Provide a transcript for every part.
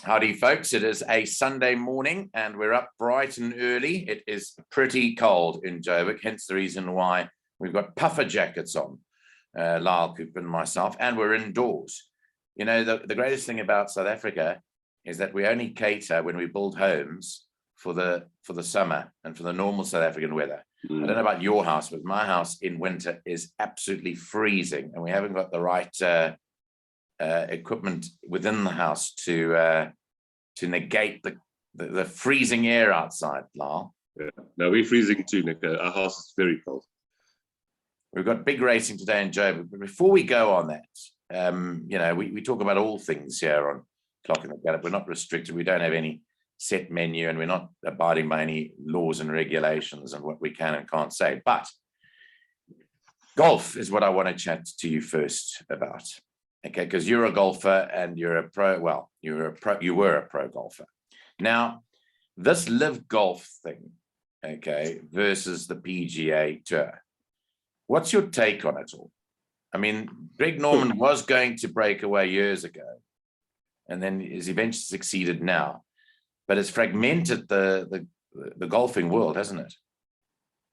Howdy, folks. It is a Sunday morning and we're up bright and early. It is pretty cold in Joburg, hence the reason why we've got puffer jackets on, Lyle Cooper and myself, and we're indoors. You know, the greatest thing about South Africa is that we only cater when we build homes for the summer and for the normal South African weather. I don't know about your house, but my house in winter is absolutely freezing and we haven't got the right equipment within the house to negate the freezing air outside, Lyle. Yeah, no, we're freezing too, Nick. Our house is very cold. We've got big racing today in Joburg, but before we go on that, you know, we talk about all things here on Clock in the Gallop. We're not restricted. We don't have any set menu and we're not abiding by any laws and regulations and what we can and can't say. But golf is what I want to chat to you first about. Okay, because you're a golfer and you're a pro. Well, you were a pro golfer. Now, this live golf thing, okay, versus the PGA Tour. What's your take on it all? I mean, Greg Norman was going to break away years ago, and then is eventually succeeded now, but it's fragmented the golfing world, hasn't it?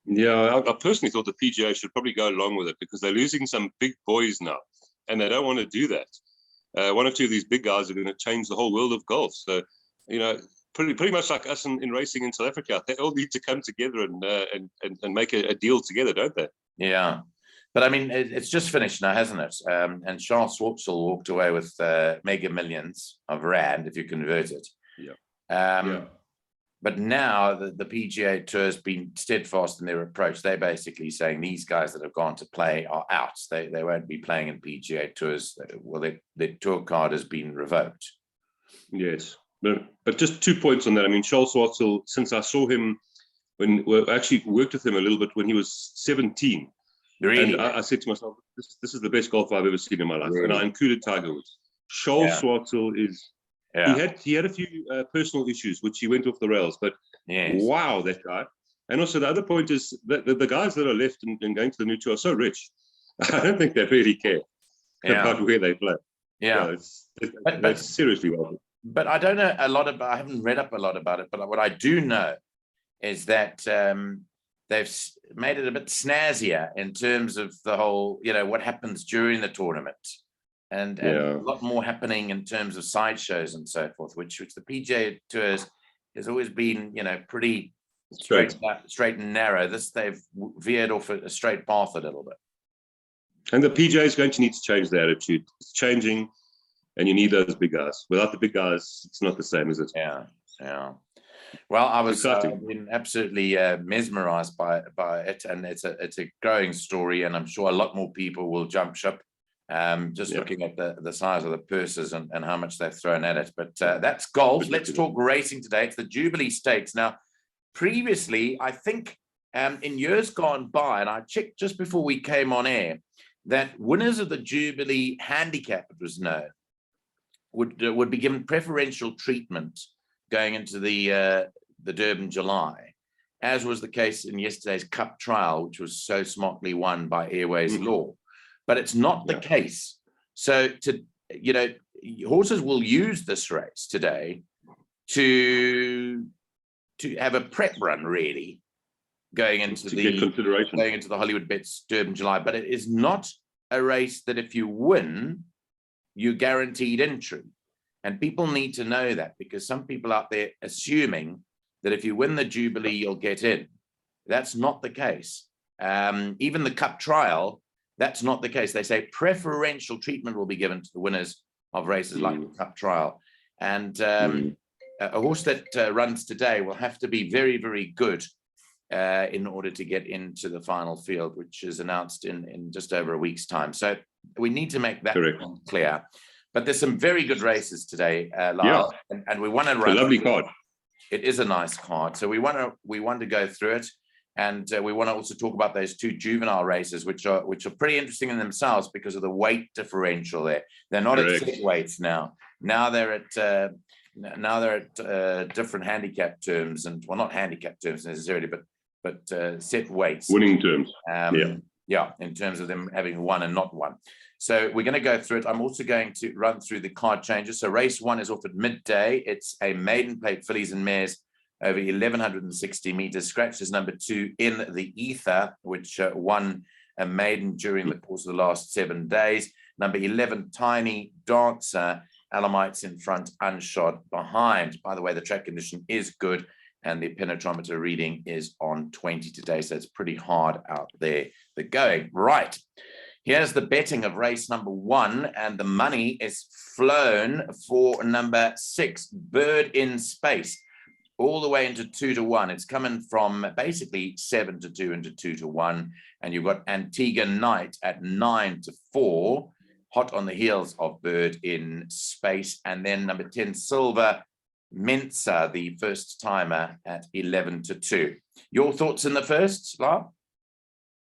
Yeah, I personally thought the PGA should probably go along with it because they're losing some big boys now. And they don't want to do that. One or two of these big guys are going to change the whole world of golf. So, you know, pretty much like us in racing in South Africa, they all need to come together and make a deal together, don't they? Yeah, but I mean, it's just finished now, hasn't it? And Charles Schwartzel walked away with mega millions of rand if you convert it. Yeah. But now the PGA Tour has been steadfast in their approach. They're basically saying these guys that have gone to play are out. They won't be playing in PGA Tours. Well, their tour card has been revoked. Yes. But just 2 points on that. I mean, Charles Schwartzel, since I saw him I actually worked with him a little bit when he was 17. Really? And I said to myself, this is the best golfer I've ever seen in my life. Really? And I included Tiger Woods. Charles Schwartzel is... Yeah. He had a few personal issues which he went off the rails, but wow, that guy. And also the other point is that the guys that are left and going to the new tour are so rich. I don't think they really care about where they play. Yeah, that's seriously well. But I don't know a lot about. I haven't read up a lot about it. But what I do know is that they've made it a bit snazzier in terms of the whole, you know, what happens during the tournament. And a lot more happening in terms of sideshows and so forth, which the PGA Tours has always been, you know, pretty straight and narrow. They've veered off a straight path a little bit. And the PGA is going to need to change their attitude. It's changing, and you need those big guys. Without the big guys, it's not the same, is it? Yeah. Well, I was been absolutely mesmerized by it, and it's a growing story, and I'm sure a lot more people will jump ship. Looking at the size of the purses and how much they've thrown at it. But that's golf. Let's talk racing today. It's the Jubilee Stakes. Now, previously, I think in years gone by, and I checked just before we came on air, that winners of the Jubilee handicap, it was known, would be given preferential treatment going into the Durban July, as was the case in yesterday's Cup trial, which was so smartly won by Airways Law. But it's not the case. So, horses will use this race today to have a prep run, really, going into the Hollywood Bets Durban July. But it is not a race that if you win, you're guaranteed entry. And people need to know that, because some people out there assuming that if you win the Jubilee, you'll get in. That's not the case. Even the Cup trial, that's not the case. They say preferential treatment will be given to the winners of races like the Cup trial. And a horse that runs today will have to be very, very good in order to get into the final field, which is announced in just over a week's time. So we need to make that clear. But there's some very good races today, Lyle, and we want to run. It's a lovely card. It is a nice card. So we want to go through it. And we want to also talk about those two juvenile races, which are pretty interesting in themselves because of the weight differential there. They're not at set weights now. Now they're at different handicap terms, and well, not handicap terms necessarily, but set weights. Winning terms. In terms of them having won and not won. So we're going to go through it. I'm also going to run through the card changes. So race 1 is off at midday. It's a maiden plate fillies and mares over 1,160 meters. Scratch is number 2 in the ether, which won a maiden during the course of the last 7 days. Number 11, Tiny Dancer. Alamites in front, Unshod behind. By the way, the track condition is good, and the penetrometer reading is on 20 today, so it's pretty hard out there. The going. Right. Here's the betting of race number 1, and the money is flown for number 6, Bird in Space, all the way into 2-1. It's coming from basically 7-2 into 2-1, and you've got Antigua Night at 9-4, hot on the heels of Bird in Space, and then number 10, Silver Mensa, the first timer, at 11-2. Your thoughts in the first, Lar?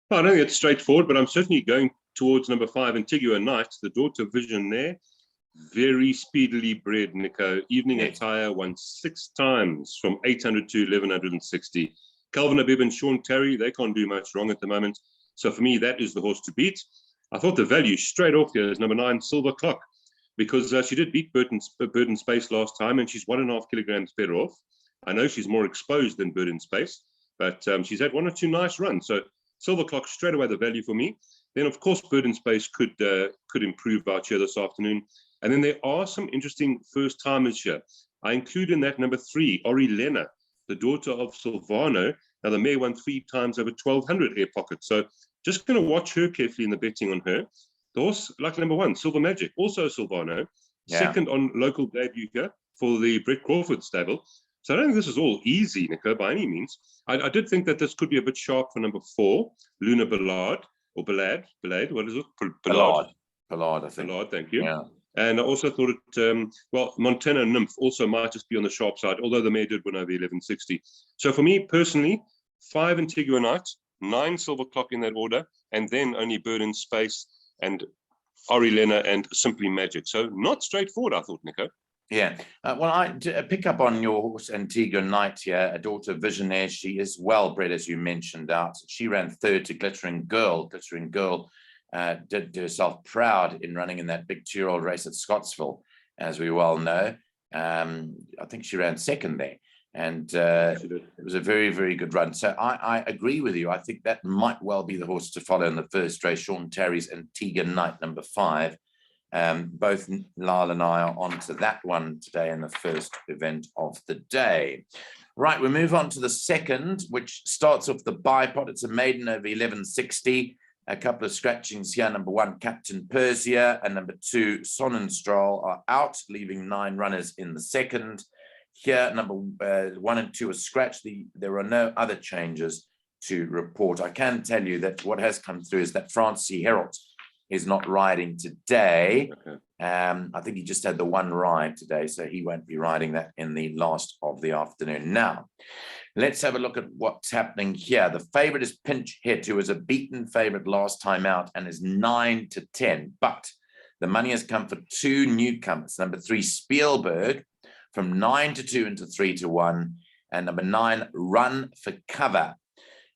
I don't think it's straightforward, but I'm certainly going towards number 5, Antigua Night, the daughter Visionaire. Very speedily bred, Nico. Evening attire won 6 times from 800 to 1160. Calvin Abib and Sean Terry, they can't do much wrong at the moment. So for me, that is the horse to beat. I thought the value straight off here is number 9, Silver Clock, because she did beat Bird in Space last time, and she's 1.5 kilograms better off. I know she's more exposed than Bird in Space, but she's had 1 or 2 nice runs. So Silver Clock straight away the value for me. Then of course Bird in Space could improve out here this afternoon. And then there are some interesting first timers here. I include in that number 3, Ori Lena, the daughter of Silvano. Now the mare won 3 times over 1,200 air pockets. So just going to watch her carefully in the betting on her. The horse, like number 1, Silver Magic, also Silvano, second on local debut here for the Brett Crawford stable. So I don't think this is all easy, Nico, by any means. I did think that this could be a bit sharp for number 4, Luna Ballard, or Ballad, what is it? Ballard, I think. Ballard, thank you. Yeah. And I also thought it, well, Montana Nymph also might just be on the sharp side, although the mare did win over 1160. So for me personally, 5 Antigua Night, 9 Silver Clock in that order, and then only Bird in Space and Ori Lena and Simply Magic. So not straightforward, I thought, Nico. Yeah. Well, I pick up on your horse Antigua Night here, a daughter Visionaire. She is well bred, as you mentioned out. She ran 3rd to Glittering Girl. Glittering Girl did herself proud in running in that big 2-year-old race at Scottsville, as we well know. I think she ran 2nd there. And it was a very, very good run. So I agree with you. I think that might well be the horse to follow in the first race, Sean Terry's Antigua Night, number 5. Both Lyle and I are on to that one today in the first event of the day. Right, we move on to the second, which starts off the bipod. It's a maiden over 1160. A couple of scratchings here. Number 1, Captain Persia, and number 2, Sonnenstrahl are out, leaving 9 runners in the second. Here, number 1 and 2 are scratched. There are no other changes to report. I can tell you that what has come through is that Francie Herald is not riding today. Okay. I think he just had the 1 ride today, so he won't be riding that in the last of the afternoon. Now, let's have a look at what's happening here. The favorite is Pinch Hit, who was a beaten favorite last time out and is 9-10. But the money has come for 2 newcomers. Number 3, Spielberg, from 9-2 into 3-1, and number 9, Run for Cover,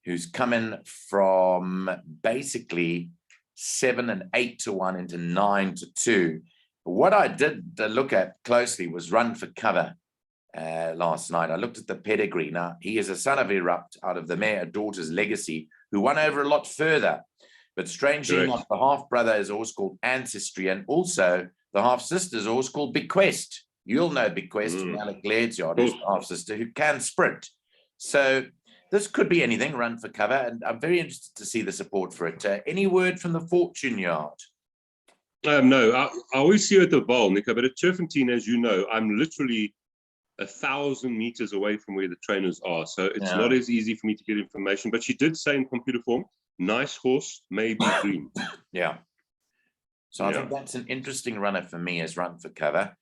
who's coming from basically 7 and 8-1 into 9-2. What I did look at closely was Run for Cover last night. I looked at the pedigree. Now, he is a son of Erupt out of the mare A Daughter's Legacy, who won over a lot further. But strangely enough, the half-brother is a horse called Ancestry, and also the half-sister is a horse called Bequest. You'll know Bequest from Alec Laird's yard, who's the half-sister, who can sprint. So this could be anything, Run for Cover, and I'm very interested to see the support for it. Any word from the Fortune Yard? No, I always see you at the Val, Nico, but at Turffontein, as you know, I'm literally 1,000 meters away from where the trainers are. So it's not as easy for me to get information, but she did say in computer form, nice horse, maybe green. Yeah. So I think that's an interesting runner for me as Run for Cover.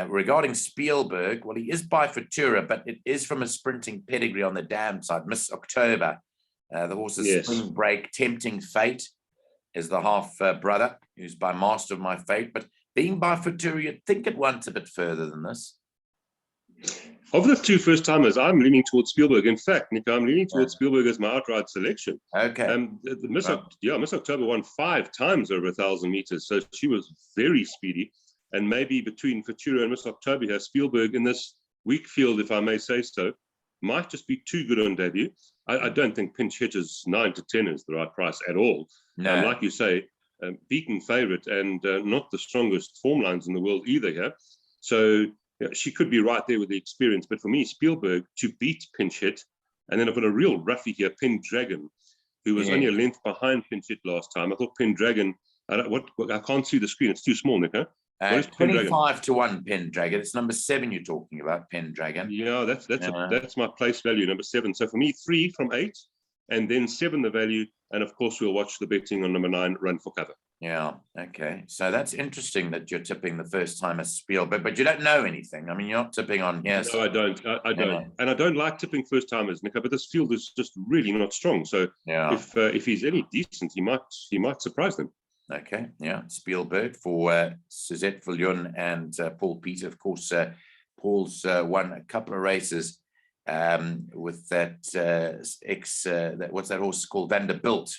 Regarding Spielberg, well, he is by Futura, but it is from a sprinting pedigree on the dam side, Miss October. The horse's Spring Break, Tempting Fate is the half brother, who's by Master of My Fate. But being by Futura, you'd think it went a bit further than this. Of the two first timers, I'm leaning towards Spielberg. In fact, Nico, I'm leaning towards Spielberg as my outright selection. Okay. Miss October won 5 times over 1,000 meters, so she was very speedy. And maybe between Futura and Miss October here, Spielberg in this weak field, if I may say so, might just be too good on debut. I don't think pinch hitters 9 to 10 is the right price at all. No. Like you say, beaten favorite and not the strongest form lines in the world either here. So she could be right there with the experience. But for me, Spielberg to beat pinch hit, and then I've got a real roughie here, Pendragon, who was only a length behind pinch hit last time. I thought Pendragon, I can't see the screen. It's too small, Nico. 25 to 1 Pendragon. It's number 7 you're talking about, Pendragon. Yeah, that's my place value, number 7. So for me, 3 from 8, and then 7 the value, and of course we'll watch the betting on number 9, Run for Cover. Yeah, okay. So that's interesting that you're tipping the first time as Spielberg, but you don't know anything. I mean, you're not tipping on here. No, I don't. I don't. And I don't like tipping first timers, Nico, but this field is just really not strong. So if he's any decent, he might surprise them. Okay, yeah, Spielberg for Suzette Viljoen and Paul Peter. Of course, Paul's won a couple of races with that what's that horse called, Vanderbilt,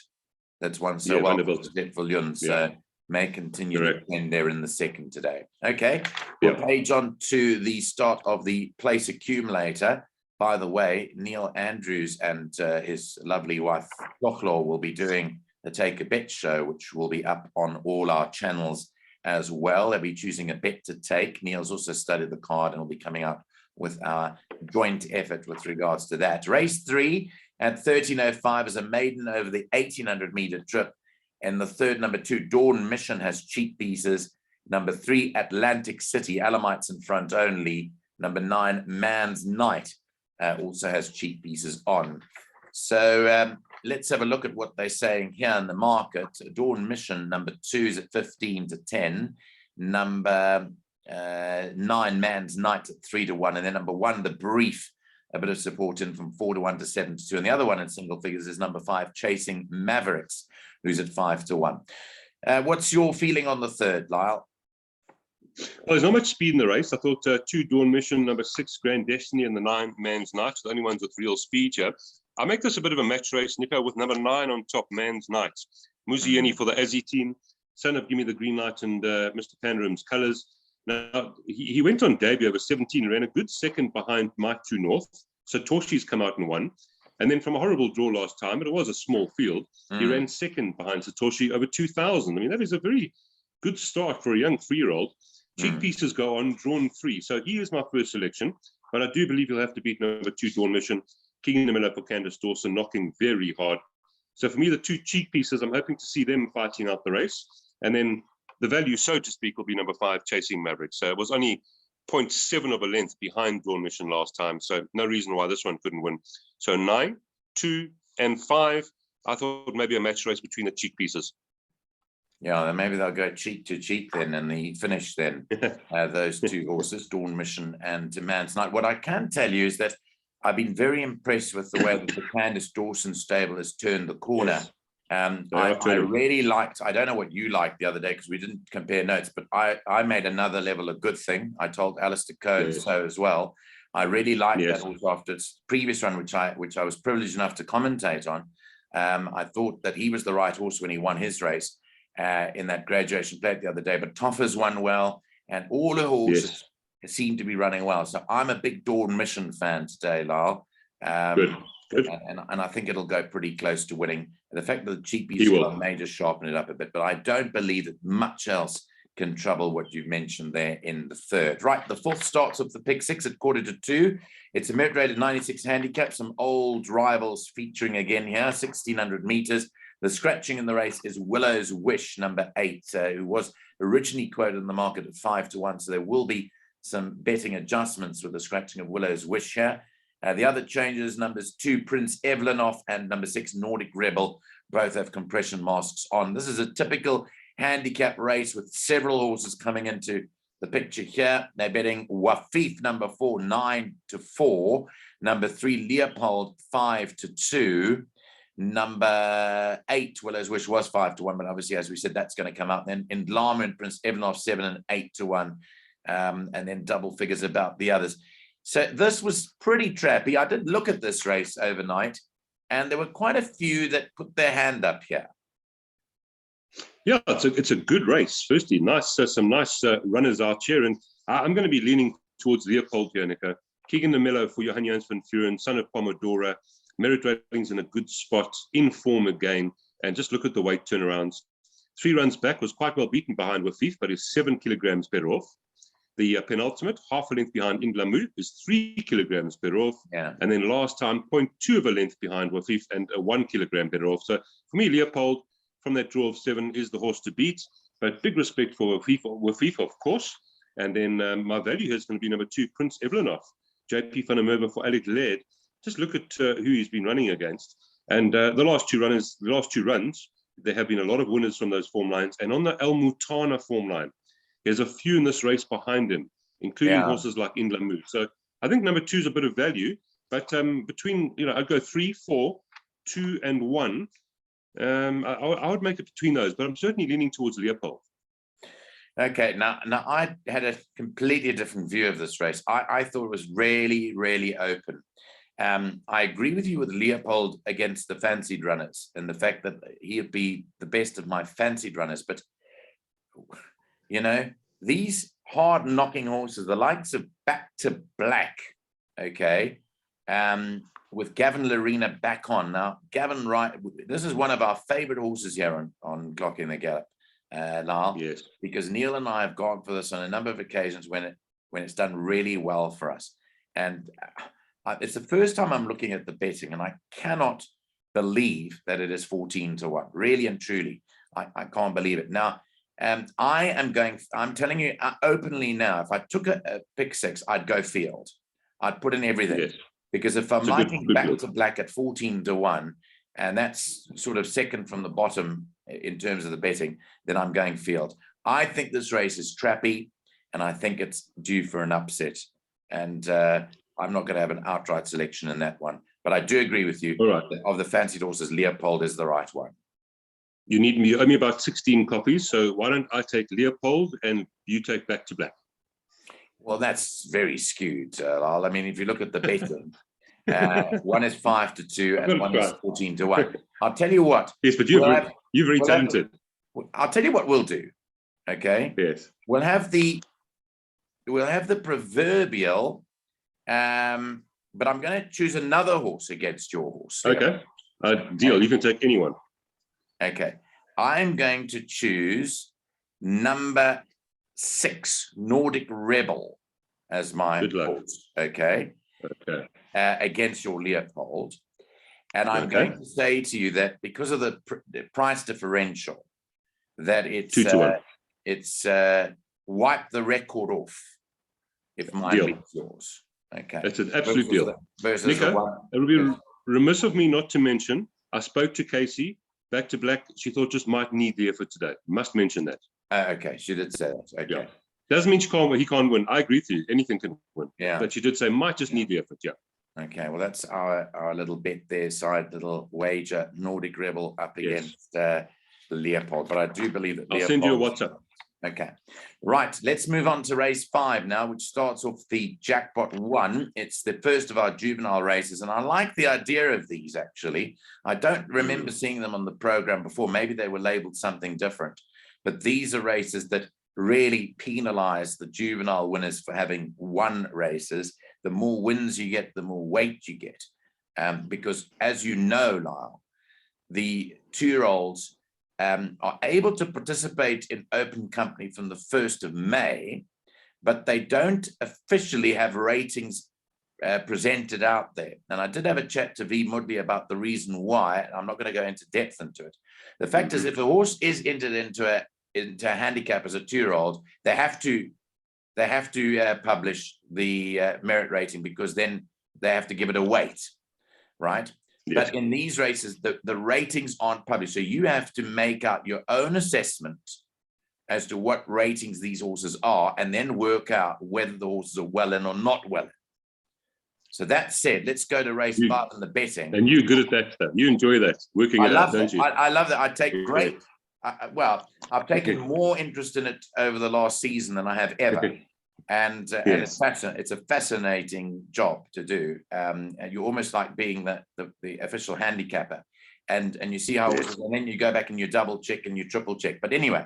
that's won so well for Suzette Viljoen. So may continue to win there in the second today. Okay, we'll page on to the start of the place accumulator. By the way, Neil Andrews and his lovely wife Lochlaw will be doing the Take a Bet show, which will be up on all our channels as well. They'll be choosing a bet to take. Neil's also studied the card and will be coming out with our joint effort with regards to that. Race 3 at 13:05 is a maiden over the 1,800-meter trip. And the third, number 2, Dawn Mission, has cheap pieces. Number 3, Atlantic City, Alamites in front only. Number 9, Man's Night, also has cheap pieces on. So let's have a look at what they're saying here in the market. Dawn Mission, number 2, is at 15 to 10. Number 9, Man's Night, at 3 to 1. And then number 1, The Brief, a bit of support in from 4 to 1 to 7 to 2. And the other one in single figures is number 5, Chasing Mavericks, who's at 5 to 1. What's your feeling on the third, Lyle? Well, there's not much speed in the race. I thought 2, Dawn Mission, number 6, Grand Destiny, and the 9, Man's Night, the only ones with real speed here. I'll make this a bit of a match race, Nico, with number 9 on top, Man's Night. Muzieni for the Aussie team, son of Gimme the Green Light and Mr. Pandarim's colours. Now, he went on debut over 17, ran a good second behind Mike True North. Satoshi's come out and won. And then from a horrible draw last time, but it was a small field, he ran second behind Satoshi over 2,000. I mean, that is a very good start for a young 3-year-old. Cheek pieces go on, drawn 3. So he is my first selection, but I do believe he'll have to beat number 2, Dawn Mission. King Miller for Candace Dawson, knocking very hard. So for me, the 2 cheek pieces, I'm hoping to see them fighting out the race. And then the value, so to speak, will be number 5, Chasing Mavericks. So it was only 0.7 of a length behind Dawn Mission last time. So no reason why this one couldn't win. So 9, 2, and 5, I thought maybe a match race between the cheek pieces. Yeah, then maybe they'll go cheek to cheek then, and the finish then, those 2 horses, Dawn Mission and Man's Night. What I can tell you is that I've been very impressed with the way that the Candace Dawson stable has turned the corner. I really liked, I don't know what you liked the other day because we didn't compare notes, but I made another level a good thing. I told Alistair Cohen so as well. I really liked that horse after its previous run, which I was privileged enough to commentate on. I thought that he was the right horse when he won his race in that graduation plate the other day, but Toffer's won well, and all the horses seem to be running well. So I'm a big Dawn Mission fan today, Lyle. Good. And I think it'll go pretty close to winning. The fact that the cheapies may just sharpen it up a bit, but I don't believe that much else can trouble what you've mentioned there in the third. Right, the fourth starts with the pick 6 at 1:45. It's a merit rated 96 handicap, some old rivals featuring again here, 1,600 meters. The scratching in the race is Willow's Wish, number 8, who was originally quoted in the market at 5 to 1. So there will be some betting adjustments with the scratching of Willow's Wish here. The other changes, numbers 2, Prince Evlanoff, and number 6, Nordic Rebel, both have compression masks on. This is a typical handicap race with several horses coming into the picture here. They're betting Wafif, number 4, 9 to 4. Number 3, Leopold, 5 to 2. Number 8, Willow's Wish, was 5 to 1, but obviously, as we said, that's going to come out. Then in Lama and Prince Evlanoff, 7 and 8 to 1. And then double figures about the others. So this was pretty trappy. I did look at this race overnight, and there were quite a few that put their hand up here. Yeah, it's a good race. Firstly, some nice runners out here, and I'm going to be leaning towards Leopold here, Nico. Keegan de Mello for Johan Jans van Vuren, son of Pomodora. Merit Ratings in a good spot, in form again, and just look at the weight turnarounds. 3 runs back, was quite well beaten behind Wafif, but is 7 kilograms better off. The penultimate, half a length behind Indlamu, is 3 kilograms better off. Yeah. And then last time, 0.2 of a length behind Wafif and a 1 kilogram better off. So for me, Leopold, from that draw of 7, is the horse to beat. But big respect for Wafif, of course. And then my value here is going to be number 2, Prince Evlenov. JP van der Merwe for Alec Laird. Just look at who he's been running against. And the last two runs, there have been a lot of winners from those form lines. And on the El Mutana form line, there's a few in this race behind him, including horses like Indlamu. So I think number 2 is a bit of value. But between, I'd go 3, 4, 2, and 1. I would make it between those, but I'm certainly leaning towards Leopold. Okay, now I had a completely different view of this race. I thought it was really, really open. I agree with you with Leopold against the fancied runners and the fact that he'd be the best of my fancied runners. But, these hard knocking horses, the likes of Back to Black, okay, with Gavin Larena back on. Now, Gavin Wright, this is one of our favorite horses here on Clock in the Gallop, Lyle. Yes. Because Neil and I have gone for this on a number of occasions when it's done really well for us. And it's the first time I'm looking at the betting, and I cannot believe that it is 14-1. Really and truly, I can't believe it. Now, I'm telling you openly now, if I took a pick 6, I'd go field. I'd put in everything. Yes. Because if I'm liking Back to Black at 14-1, and that's sort of second from the bottom in terms of the betting, then I'm going field. I think this race is trappy, and I think it's due for an upset. And I'm not going to have an outright selection in that one. But I do agree with you. All right. Of the fancied horses, Leopold is the right one. You owe me about 16 copies, so why don't I take Leopold and you take Back to Black? Well, that's very skewed, Lyle. I mean, if you look at the betting, one is 5-2 and one is 14-1. I'll tell you what. Yes, but you're very talented. I'll tell you what we'll do. Okay. Yes. We'll have the proverbial, but I'm going to choose another horse against your horse. Okay. Deal. You can take anyone. Okay. I'm going to choose number 6, Nordic Rebel, as my horse. Okay. Okay. Against your Leopold. And I'm going to say to you that because of the price differential, that it's wiped the record off if mine beats yours. Okay. That's an absolute deal. Nico, it would be remiss of me not to mention, I spoke to Casey, Back to Black. She thought just might need the effort today. Must mention that. Okay, she did say that. Okay. Yeah. Doesn't mean he can't win. I agree with you. Anything can win. Yeah. But she did say might just need the effort. Yeah. Okay. Well, that's our little bet there, little wager. Nordic Rebel up against Leopold. But I do believe that I'll send you a WhatsApp. Okay. Right. Let's move on to race 5 now, which starts off the jackpot 1. It's the first of our juvenile races. And I like the idea of these, actually. I don't remember seeing them on the program before. Maybe they were labeled something different. But these are races that really penalize the juvenile winners for having won races. The more wins you get, the more weight you get. Because as you know, Lyle, the 2-year-olds are able to participate in open company from the 1st of May, but they don't officially have ratings presented out there. And I did have a chat to V. Mudley about the reason why. I'm not going to go into depth into it. The fact is, if a horse is entered into a handicap as a 2-year-old, they have to publish the merit rating, because then they have to give it a weight, right? Yes. But in these races, the ratings aren't published. So you have to make out your own assessment as to what ratings these horses are, and then work out whether the horses are well in or not well in. So that said, let's go to race 5 in the betting. And you're good at that stuff. You enjoy that, working it out, don't you? I love that. I take great... I've taken more interest in it over the last season than I have ever. and it's a fascinating job to do. And you're almost like being the official handicapper, and you see how, and then you go back and you double check and you triple check. But anyway,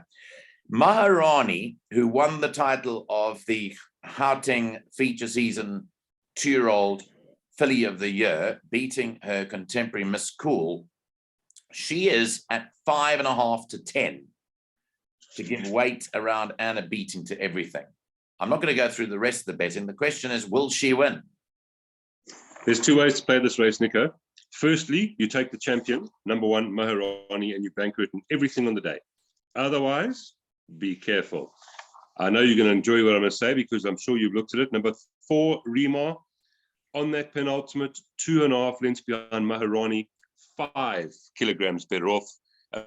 Maharani, who won the title of the Gauteng feature season 2-year-old filly of the year, beating her contemporary Miss Cool, she is at 5.5 to 10 to give weight around Anna Beating to everything. I'm not going to go through the rest of the betting. The question is, will she win? There's two ways to play this race, Nico. Firstly, you take the champion, number 1, Maharani, and you bank it in everything on the day. Otherwise, be careful. I know you're going to enjoy what I'm going to say because I'm sure you've looked at it. Number 4, Rima, on that penultimate, 2.5 lengths behind Maharani, 5 kilograms better off.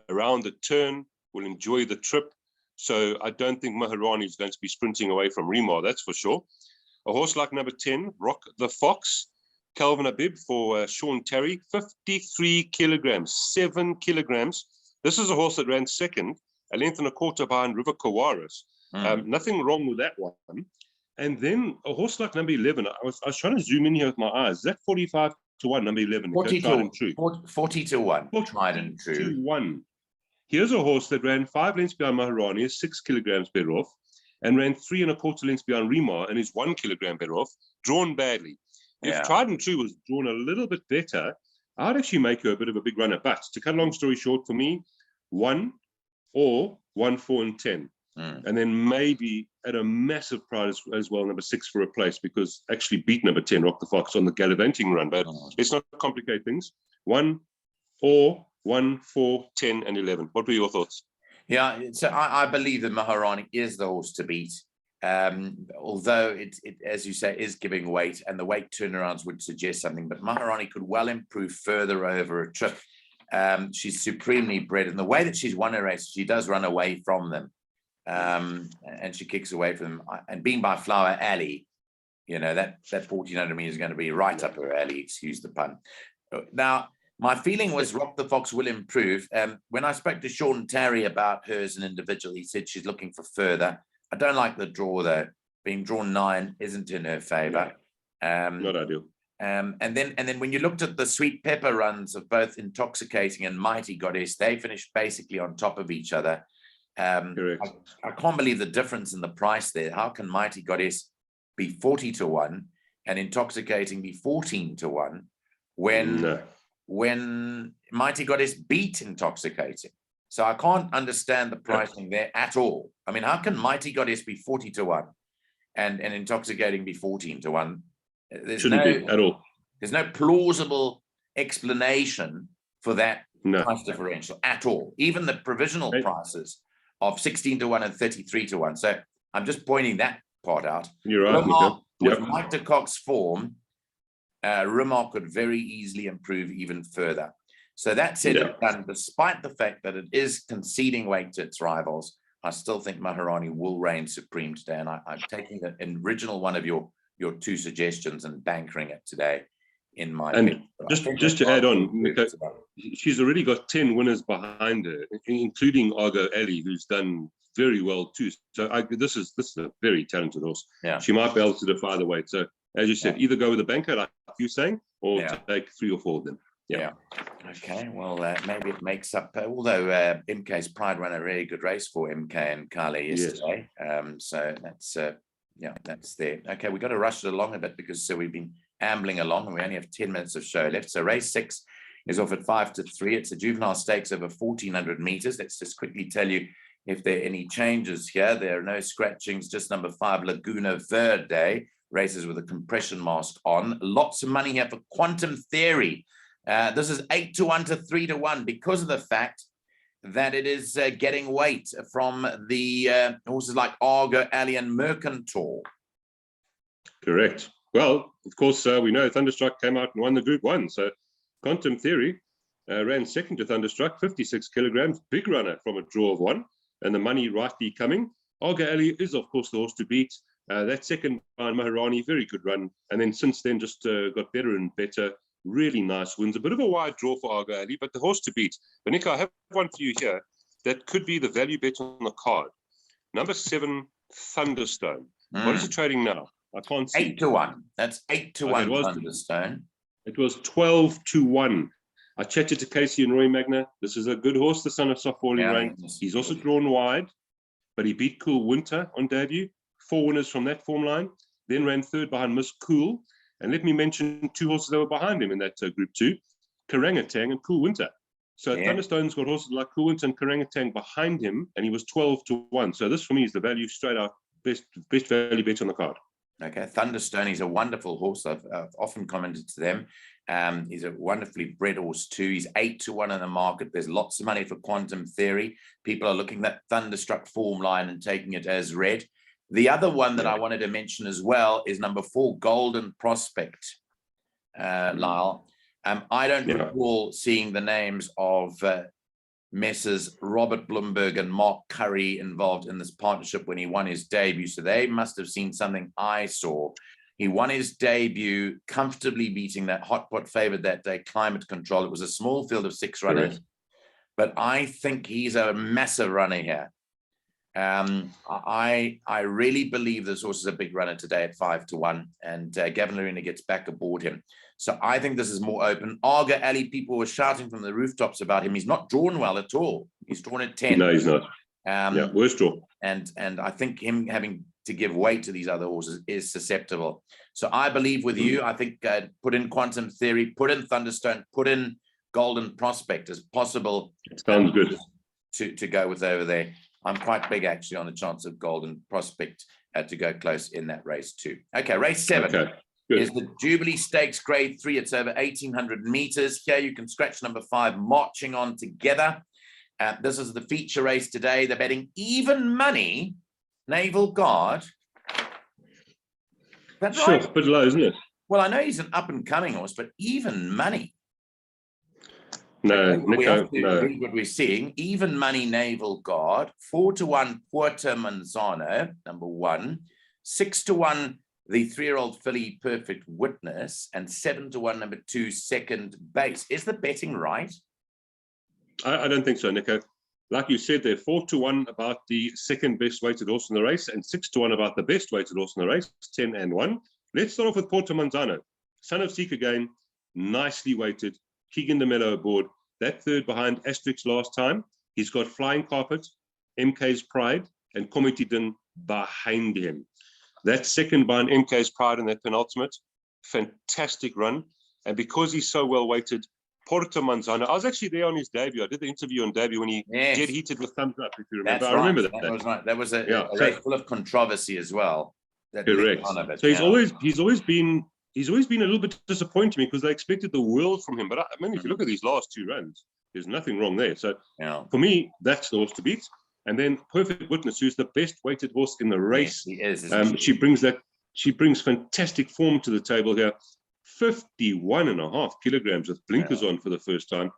Around the turn, will enjoy the trip. So I don't think Maharani is going to be sprinting away from Rima, that's for sure. A horse like number 10, Rock the Fox, Calvin Abib for Sean Terry, 53 kilograms, 7 kilograms. This is a horse that ran second, a length and a quarter behind River Kawaris. Nothing wrong with that one. And then a horse like number 11, I was trying to zoom in here with my eyes. Is that 45 to 1, number 11? 40 tried and true. 40 to 1, tried and true. 40 to 1. Here's a horse that ran 5 lengths behind Maharani, is 6 kilograms better off, and ran 3.25 lengths behind Rima and is 1 kilogram better off, drawn badly. If Tried and True was drawn a little bit better, I'd actually make her a bit of a big runner. But to cut a long story short, for me, 1 or 1, 4, and 10. And then maybe at a massive price as well, number 6 for a place, because actually beat number 10, Rock the Fox, on the gallivanting run. But let's not complicate things. 1 or 1, 4, 10, and 11. What were your thoughts? Yeah, so I believe that Maharani is the horse to beat. Although it, as you say, is giving weight, and the weight turnarounds would suggest something, but Maharani could well improve further over a trip. She's supremely bred, and the way that she's won a race, she does run away from them, and she kicks away from them. And being by Flower Alley, you know, that 1400 meters is going to be right up her alley, excuse the pun. Now, my feeling was Rock the Fox will improve. When I spoke to Sean Terry about her as an individual, he said she's looking for further. I don't like the draw, though. Being drawn 9 isn't in her favor. Not ideal. And then when you looked at the Sweet Pepper runs of both Intoxicating and Mighty Goddess, they finished basically on top of each other. Correct. I can't believe the difference in the price there. How can Mighty Goddess be 40 to 1 and Intoxicating be 14 to 1 when Mighty Goddess beat Intoxicating? So I can't understand the pricing there at all. I mean, how can Mighty Goddess be 40 to 1 and Intoxicating be 14 to 1? Shouldn't be at all. There's no plausible explanation for that price differential at all. Even the provisional prices of 16 to 1 and 33 to 1. So I'm just pointing that part out. You're right. With Mike de Kock's form, Rimar could very easily improve even further. So that said and done, despite the fact that it is conceding weight to its rivals, I still think Maharani will reign supreme today. And I'm taking the original one of your 2 suggestions and bankering it today in my opinion. Just to add on, because she's already got 10 winners behind her, including Argo Alley, who's done very well too. So this is a very talented horse. Yeah. She might be able to defy the weight. So as you said, either go with a banker, like you're saying, or take 3 or 4 of them. Yeah. Okay. Well, maybe it makes up. Although MK's Pride ran a really good race for MK and Kale yesterday. So that's that's there. Okay, we've got to rush it along a bit because we've been ambling along and we only have 10 minutes of show left. So race 6 is off at 5 to 3. It's a juvenile stakes over 1400 meters. Let's just quickly tell you if there are any changes here. There are no scratchings. Just number 5, Laguna Verde, races with a compression mask on. Lots of money here for Quantum Theory. This is 8 to 1 to 3 to 1 because of the fact that it is getting weight from the horses like Argo, Alley, and Mercantile. Correct. Well, of course, we know Thunderstruck came out and won the Group 1. So Quantum Theory ran second to Thunderstruck, 56 kilograms, big runner from a draw of 1, and the money rightly coming. Argo Alley is, of course, the horse to beat. That second by Maharani, very good run. And then since then, just got better and better. Really nice wins. A bit of a wide draw for Argo Alley, but the horse to beat. But Nico, I have one for you here that could be the value bet on the card. Number 7, Thunderstone. What is it trading now? I can't see. 8-1. That's 8-1. Okay, Thunderstone. It was 12-1. I chatted to Casey and Roy Magna. This is a good horse, the son of Sofoli ranked. He's also drawn wide, but he beat Cool Winter on debut. 4 winners from that form line. Then ran third behind Miss Cool. And let me mention 2 horses that were behind him in that Group 2, Karangatang and Cool Winter. So Thunderstone's got horses like Cool Winter and Karangatang behind him, and he was 12-1. So this for me is the value straight out, best value bet on the card. Okay, Thunderstone, he's a wonderful horse. I've often commented to them. He's a wonderfully bred horse too. He's 8-1 in the market. There's lots of money for Quantum Theory. People are looking at that Thunderstruck form line and taking it as read. The other one that I wanted to mention as well is number 4, Golden Prospect, Lyle. I don't recall seeing the names of Messrs. Robert Bloomberg and Mark Curry involved in this partnership when he won his debut. So they must have seen something I saw. He won his debut comfortably beating that hot pot favorite that day, Climate Control. It was a small field of 6 runners, but I think he's a massive runner here. I really believe this horse is a big runner today at 5-1, and Gavin Lorena gets back aboard him. So I think this is more open. Arga Ali, people were shouting from the rooftops about him. He's not drawn well at all. He's drawn at 10. No, he's not. Worst draw. And I think him having to give weight to these other horses is susceptible. So I believe with you, I think put in Quantum Theory, put in Thunderstone, put in Golden Prospect as possible. Sounds good. To go with over there. I'm quite big actually on the chance of Golden Prospect to go close in that race too. Okay, race 7 is the Jubilee Stakes Grade 3. It's over 1,800 meters. Here you can scratch number 5, Marching On Together. This is the feature race today. They're betting even money, Naval Guard. That's sure, right. A bit low, isn't it? Well, I know he's an up-and-coming horse, but even money. No, we have to no. read what we're seeing. Even money, Naval Guard. 4-1, Puerto Manzano, number 1. 6-1, the 3-year-old filly, Perfect Witness. And 7-1, number 2, Second Base. Is the betting right? I don't think so, Nico. Like you said, they're 4-1 about the second best weighted horse in the race and 6-1 about the best weighted horse in the race, 10-1. Let's start off with Puerto Manzano. Son of Seek again, nicely weighted. Keegan de Mello aboard. That third behind Asterix last time. He's got Flying Carpet, MK's Pride, and Committee Din behind him. That second behind MK's Pride in that penultimate. Fantastic run. And because he's so well weighted, Puerto Manzano, I was actually there on his debut. I did the interview on debut when he dead heated with thumbs up, if you remember. That's I remember that. That was right. That was a race full of controversy as well. Correct. So he's always been a little bit disappointing me because they expected the world from him. But I mean, if you look at these last 2 runs, there's nothing wrong there. So for me, that's the horse to beat. And then Perfect Witness, who's the best weighted horse in the race. Yes, he is. She brings fantastic form to the table here. 51.5 kilograms with blinkers on for the first time.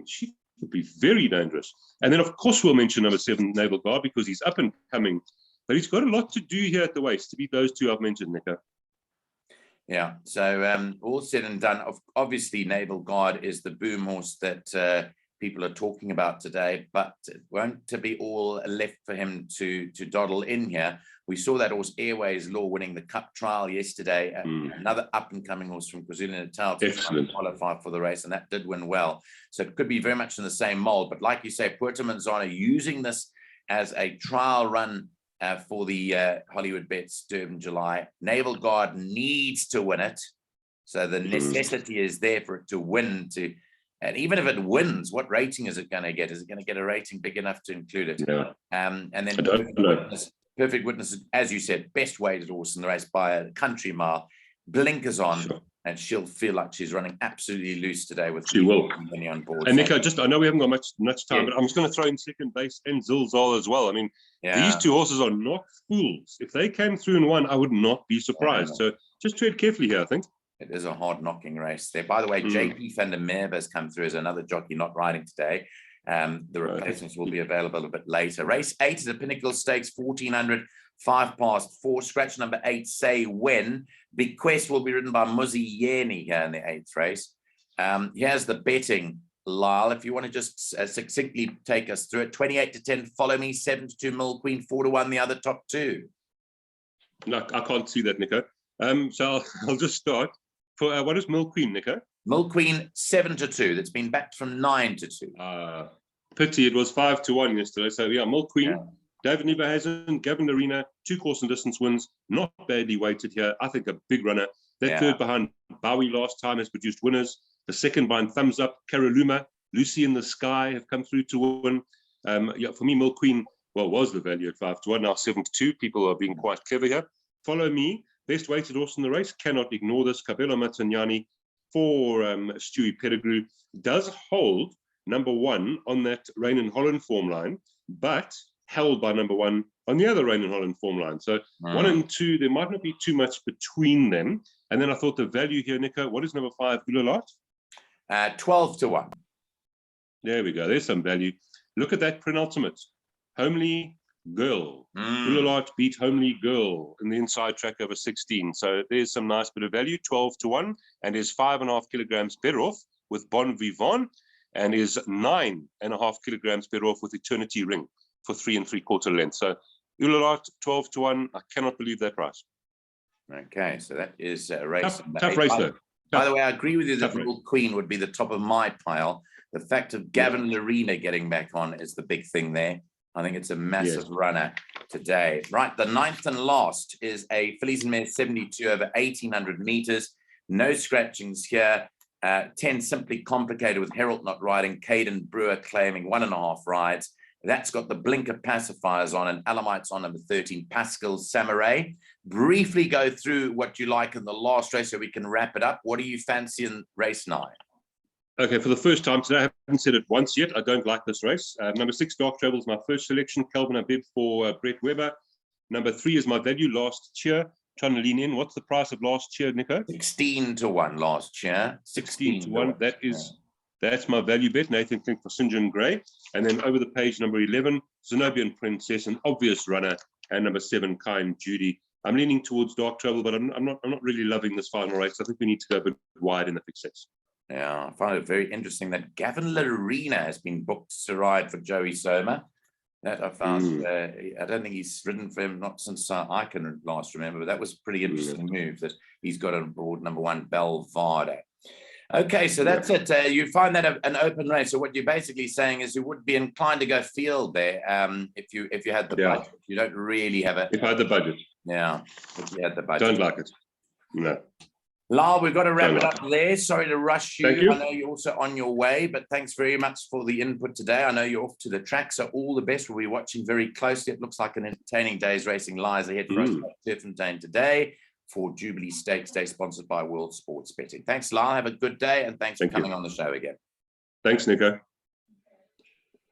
She could be very dangerous. And then, of course, we'll mention number 7, Naval Guard, because he's up and coming. But he's got a lot to do here at the waist to beat those 2 I've mentioned, Nico. Yeah, so all said and done, obviously Naval Guard is the boom horse that people are talking about today, but it won't to be all left for him to dawdle in here. We saw that horse Airways Law winning the Cup trial yesterday, another up-and-coming horse from KwaZulu-Natal to qualify for the race, and that did win well. So it could be very much in the same mold, but like you say, Puerto Manzano using this as a trial run for the Hollywood Bets Durban July. Naval Guard needs to win it. So the necessity is there for it to win. And even if it wins, what rating is it going to get? Is it going to get a rating big enough to include it? Yeah. And then Perfect Witness, as you said, best weighted horse in the race by a country mile. Blinkers on, and she'll feel like she's running absolutely loose today with many on board. And Nico, I know we haven't got much time, but I'm just going to throw in Second Base and Zilzal as well. I mean, these 2 horses are not fools. If they came through in one, I would not be surprised. So just tread carefully here, I think. It is a hard knocking race there. By the way, JP van der Merwe has come through as another jockey not riding today. The replacements will be available a bit later. Race 8 is a Pinnacle Stakes, 1400, 5 past 4. Scratch number 8, Say When. Big Quest will be ridden by Muzi Yeni here in the 8th race. Here's the betting, Lyle. If you want to just succinctly take us through it. 28-10, Follow Me. 7-2, Mill Queen. 4-1, the other top 2. No, I can't see that, Nico. So I'll just start. For what is Mill Queen, Nico? Mill Queen 7-2. That's been backed from 9-2. Pity it was 5-1 yesterday. So yeah, Mill Queen, Yeah. David Nieberhazen, Gavin Arena, 2 course and distance wins, not badly weighted here. I think a big runner. That third behind Bowie last time has produced winners. The second behind Thumbs Up, Caroluma, Lucy in the Sky have come through to win. Yeah, for me, Mill Queen, well, was the value at 5-1, now 7-2. People are being quite clever here. Follow Me, best weighted horse in the race. Cannot ignore this. Cabello Matagnani for Stewie Pettigrew does hold number 1 on that Rain in Holland form line, but held by number 1 on the other Rain in Holland form line. So 1 and 2, there might not be too much between them. And then I thought the value here, Nico, what is number 5, Ulalot? 12-1. There we go. There's some value. Look at that penultimate. Homely Girl. Ulalot beat Homely Girl in the inside track over 16. So there's some nice bit of value, 12-1, and is 5.5 kilograms better off with Bon Vivant, and is 9.5 kilograms better off with Eternity Ring for 3 3/4 lengths. So Ulalot 12-1. I cannot believe that price. Okay, so that is a race. Tough race though. By the way, I agree with you that Tough Mill Queen would be the top of my pile. The fact of Gavin Arena getting back on is the big thing there. I think it's a massive runner today. Right, the 9th and last is a Fillies and Mares 72 over 1,800 meters. No scratchings here. 10 Simply Complicated with Herald not riding. Caden Brewer claiming 1.5 rides. That's got the blinker pacifiers on, and Alamites on number 13, Pascal Samurai. Briefly go through what you like in the last race so we can wrap it up. What do you fancy in race 9? Okay, for the first time today, I haven't said it once yet. I don't like this race. Number 6, Dark Travel is my first selection. Calvin Abib for Brett Weber. Number 3 is my value, Last Cheer. Trying to lean in. What's the price of Last Cheer, Nico? 16-1 Last Cheer. 16-1. That's my value bet. Nathan Klink for St. John Gray. And then over the page, number 11, Zenobian Princess, an obvious runner, and number 7, Kind Judy. I'm leaning towards Dark Travel, but I'm not really loving this final race. I think we need to go a bit wide in the big sets. Yeah, I find it very interesting that Gavin Arena has been booked to ride for Joey Soma. That I found, I don't think he's ridden for him, not since I can last remember, but that was a pretty interesting move that he's got on board number 1, Belvada. Okay, so that's it. You find that an open race. So what you're basically saying is you would be inclined to go field there if you had the budget. You don't really have it. If I had the budget. Yeah, if you had the budget. Don't like it. No. Lyle, we've got to wrap it up there. Sorry to rush you. Thank you. I know you're also on your way, but thanks very much for the input today. I know you're off to the track, so all the best. We'll be watching very closely. It looks like an entertaining day's racing lies ahead for us at Turffontein today for Jubilee Stakes Day, sponsored by World Sports Betting. Thanks, Lyle. Have a good day, and thanks for coming on the show again. Thanks, Nico.